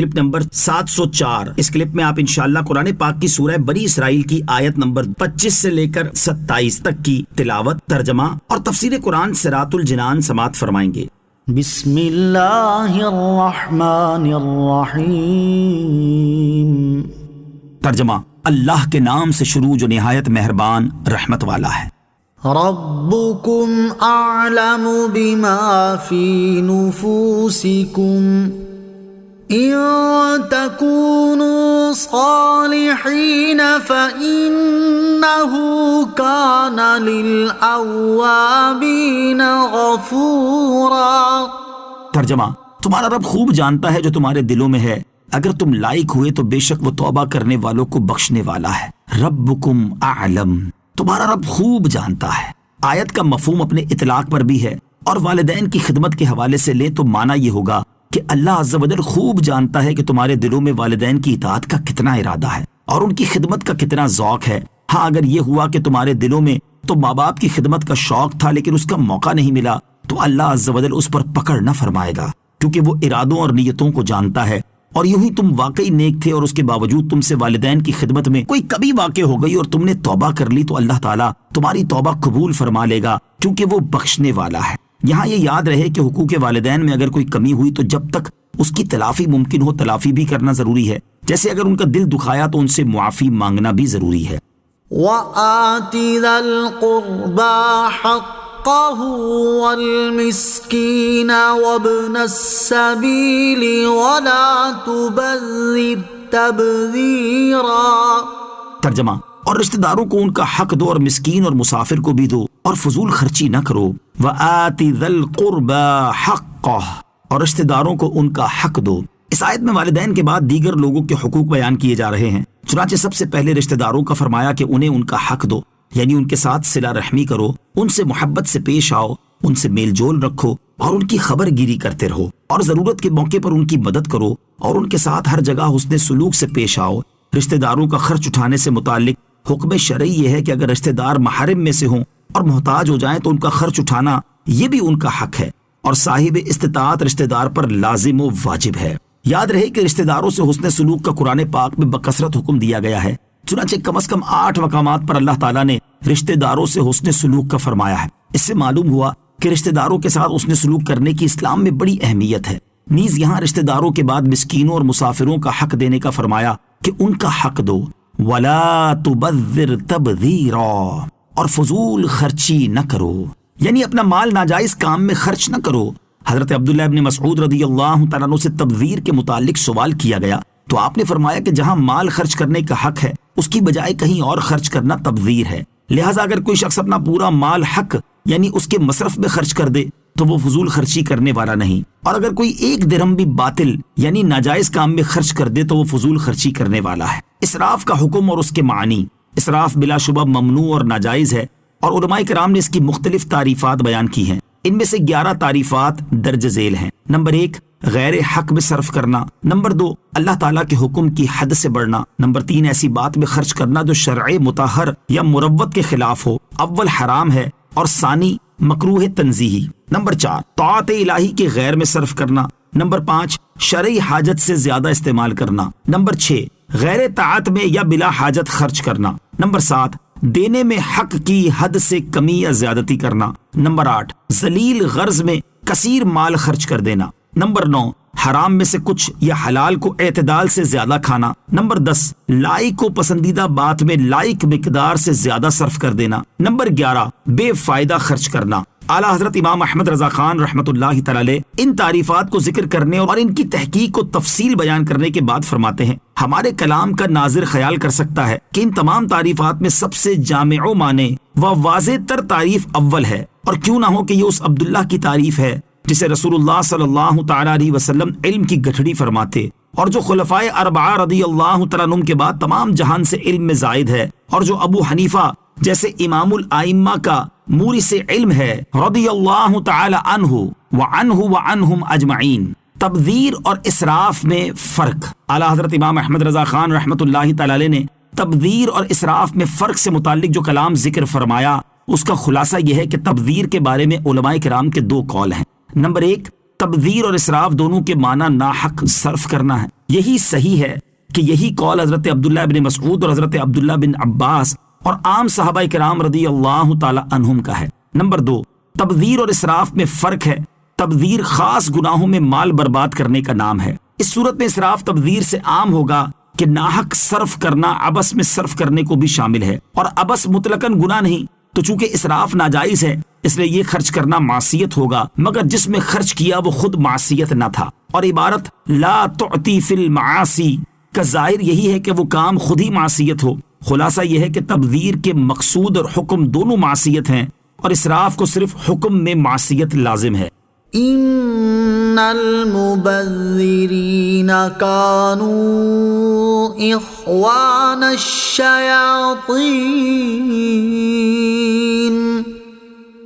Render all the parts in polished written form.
Clip number 704۔ اس clip میں آپ انشاءاللہ قرآن پاک کی سورہ بنی اسرائیل کی آیت نمبر 25 سے لے کر 27 تک کی تلاوت، ترجمہ اور تفسیر قرآن صراط الجنان سماعت فرمائیں گے۔ بسم اللہ الرحمن الرحیم۔ ترجمہ: اللہ کے نام سے شروع جو نہایت مہربان رحمت والا ہے۔ ربکم اعلم بما فی نفوسکم ان تکونوا صالحین فإنہ کان للأوابین غفورا۔ ترجمہ: تمہارا رب خوب جانتا ہے جو تمہارے دلوں میں ہے، اگر تم لائق ہوئے تو بے شک وہ توبہ کرنے والوں کو بخشنے والا ہے۔ ربکم اعلم، تمہارا رب خوب جانتا ہے۔ آیت کا مفہوم اپنے اطلاق پر بھی ہے، اور والدین کی خدمت کے حوالے سے لیں تو معنی یہ ہوگا کہ اللہ عز و جل خوب جانتا ہے کہ تمہارے دلوں میں والدین کی اطاعت کا کتنا ارادہ ہے اور ان کی خدمت کا کتنا ذوق ہے۔ ہاں، اگر یہ ہوا کہ تمہارے دلوں میں تو ماں باپ کی خدمت کا شوق تھا لیکن اس کا موقع نہیں ملا، تو اللہ عز و جل اس پر پکڑ نہ فرمائے گا، کیونکہ وہ ارادوں اور نیتوں کو جانتا ہے۔ اور یوں ہی تم واقعی نیک تھے اور اس کے باوجود تم سے والدین کی خدمت میں کوئی کمی واقع ہو گئی اور تم نے توبہ کر لی، تو اللہ تعالیٰ تمہاری توبہ قبول فرما لے گا، کیونکہ وہ بخشنے والا ہے۔ یہاں یہ یاد رہے کہ حقوق والدین میں اگر کوئی کمی ہوئی تو جب تک اس کی تلافی ممکن ہو تلافی بھی کرنا ضروری ہے، جیسے اگر ان کا دل دکھایا تو ان سے معافی مانگنا بھی ضروری ہے۔ وَآتِ ذَا الْقُرْبَى حَقَّهُ وَالْمِسْكِينَ وَابْنَ السَّبِيلِ وَلَا تُبَذِّرْ تَبْذِيرًا۔ ترجمہ: اور رشتہ داروں کو ان کا حق دو اور مسکین اور مسافر کو بھی دو اور فضول خرچی نہ کرو۔ وَآتِ ذَا الْقُرْبَى حَقَّهُ، اور رشتہ داروں کو ان کا حق دو۔ اس آیت میں والدین کے بعد دیگر لوگوں کے حقوق بیان کیے جا رہے ہیں، چنانچہ سب سے پہلے رشتہ داروں کا فرمایا کہ انہیں ان کا حق دو، یعنی ان کے ساتھ صلہ رحمی کرو، ان سے محبت سے پیش آؤ، ان سے میل جول رکھو اور ان کی خبر گیری کرتے رہو، اور ضرورت کے موقع پر ان کی مدد کرو اور ان کے ساتھ ہر جگہ حسن سلوک سے پیش آؤ۔ رشتہ داروں کا خرچ اٹھانے سے متعلق حکم شرعی یہ ہے کہ اگر رشتہ دار محارم میں سے ہوں اور محتاج ہو جائیں تو ان کا خرچ اٹھانا یہ بھی ان کا حق ہے، اور صاحب استطاعت رشتہ دار پر لازم و واجب ہے۔ یاد رہے کہ رشتہ داروں سے حسن سلوک کا قرآن پاک میں بکثرت حکم دیا گیا ہے، چنانچہ کم از کم 8 مقامات پر اللہ تعالیٰ نے رشتہ داروں سے حسن سلوک کا فرمایا ہے۔ اس سے معلوم ہوا کہ رشتہ داروں کے ساتھ حسن سلوک کرنے کی اسلام میں بڑی اہمیت ہے۔ نیز یہاں رشتہ داروں کے بعد مسکینوں اور مسافروں کا حق دینے کا فرمایا کہ ان کا حق دو۔ وَلَا تُبَذِّرْ تَبْذِيرًا، اور فضول خرچی نہ کرو، یعنی اپنا مال ناجائز کام میں خرچ نہ کرو۔ حضرت عبداللہ ابن مسعود رضی اللہ تعالیٰ عنہ سے تبذیر کے متعلق سوال کیا گیا تو آپ نے فرمایا کہ جہاں مال خرچ کرنے کا حق ہے اس کی بجائے کہیں اور خرچ کرنا تبذیر ہے، لہٰذا اگر کوئی شخص اپنا پورا مال حق یعنی اس کے مصرف میں خرچ کر دے تو وہ فضول خرچی کرنے والا نہیں، اور اگر کوئی 1 درہم بھی باطل یعنی ناجائز کام میں خرچ کر دے تو وہ فضول خرچی کرنے والا ہے۔ اسراف کا حکم اور اس کے معنی۔ اسراف بلا شبہ ممنوع اور ناجائز ہے، اور علماء کرام نے اس کی مختلف تعریفات بیان کی ہیں۔ ان میں سے 11 تعریفات درج ذیل ہیں۔ نمبر 1، غیر حق میں صرف کرنا۔ نمبر 2، اللہ تعالیٰ کے حکم کی حد سے بڑھنا۔ نمبر 3، ایسی بات میں خرچ کرنا جو شرع مطہر یا مروت کے خلاف ہو، اول حرام ہے اور ثانی مکروہ تنزیہی۔ نمبر 4، طاعت الہی کے غیر میں صرف کرنا۔ نمبر 5، شرعی حاجت سے زیادہ استعمال کرنا۔ نمبر 6، غیر طاعت میں یا بلا حاجت خرچ کرنا۔ نمبر 7، دینے میں حق کی حد سے کمی یا زیادتی کرنا۔ نمبر 8، ذلیل غرض میں کثیر مال خرچ کر دینا۔ نمبر 9، حرام میں سے کچھ یا حلال کو اعتدال سے زیادہ کھانا۔ نمبر 10، لائق کو پسندیدہ بات میں لائق مقدار سے زیادہ صرف کر دینا۔ نمبر 11، بے فائدہ خرچ کرنا۔ اعلیٰ حضرت امام احمد رضا خان رحمۃ اللہ تعالی علیہ ان تعریفات کو ذکر کرنے اور ان کی تحقیق کو تفصیل بیان کرنے کے بعد فرماتے ہیں، ہمارے کلام کا ناظر خیال کر سکتا ہے کہ ان تمام تعریفات میں سب سے جامع و معنی و واضح تر تعریف اول ہے، اور کیوں نہ ہو کہ یہ اس عبداللہ کی تعریف ہے جسے رسول اللہ صلی اللہ تعالی علیہ وسلم علم کی گٹھڑی فرماتے، اور جو خلفائے اربعہ رضی اللہ تعالیٰ عنہم کے بعد تمام جہان سے علم میں زائد ہے، اور جو ابو حنیفہ جیسے امام الائمہ کا مورث علم ہے رضی اللہ تعالی عنہ وعنہم اجمعین۔ تبذیر اور اسراف میں فرق۔ اعلیٰ حضرت امام احمد رضا خان رحمۃ اللہ تعالی علیہ نے تبذیر اور اسراف میں فرق سے متعلق جو کلام ذکر فرمایا اس کا خلاصہ یہ ہے کہ تبذیر کے بارے میں علماء کرام کے 2 قول ہیں۔ نمبر 1، تبذیر اور اسراف دونوں کے معنی ناحق صرف کرنا ہے، یہی صحیح ہے کہ یہی قول حضرت عبداللہ بن مسعود اور حضرت عبداللہ بن عباس اور عام صحابہ کرام رضی اللہ تعالی عنہم کا ہے۔ نمبر 2، تبذیر اور اسراف میں فرق ہے۔ تبذیر خاص گناہوں میں مال برباد کرنے کا نام ہے۔ اس صورت میں اسراف تبذیر سے عام ہوگا کہ ناحق صرف کرنا عبث میں صرف کرنے کو بھی شامل ہے، اور عبث مطلقاً گناہ نہیں، تو چونکہ اسراف ناجائز ہے اس لیے یہ خرچ کرنا معصیت ہوگا، مگر جس میں خرچ کیا وہ خود معصیت نہ تھا۔ اور عبارت لا تعطی فی المعاصی کا ظاہر یہی ہے کہ وہ کام خود ہی معصیت ہو۔ خلاصہ یہ ہے کہ تبذیر کے مقصود اور حکم دونوں معصیت ہیں، اور اسراف کو صرف حکم میں معصیت لازم ہے۔ ان المبذرین کانوا اخوان الشیاطین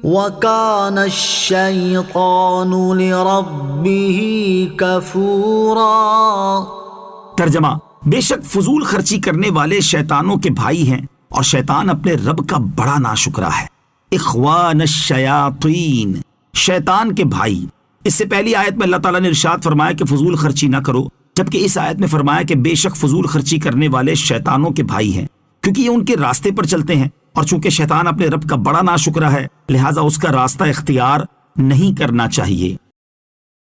وکان الشیطان لربہ کفورا۔ ترجمہ، بے شک فضول خرچی کرنے والے شیطانوں کے بھائی ہیں، اور شیطان اپنے رب کا بڑا ناشکرا ہے۔ اخوان الشیاطین، شیطان کے بھائی۔ اس سے پہلی آیت میں اللہ تعالیٰ نے ارشاد فرمایا کہ فضول خرچی نہ کرو، جبکہ اس آیت میں فرمایا کہ بے شک فضول خرچی کرنے والے شیطانوں کے بھائی ہیں، کیونکہ یہ ان کے راستے پر چلتے ہیں، اور چونکہ شیطان اپنے رب کا بڑا ناشکرا ہے لہٰذا اس کا راستہ اختیار نہیں کرنا چاہیے۔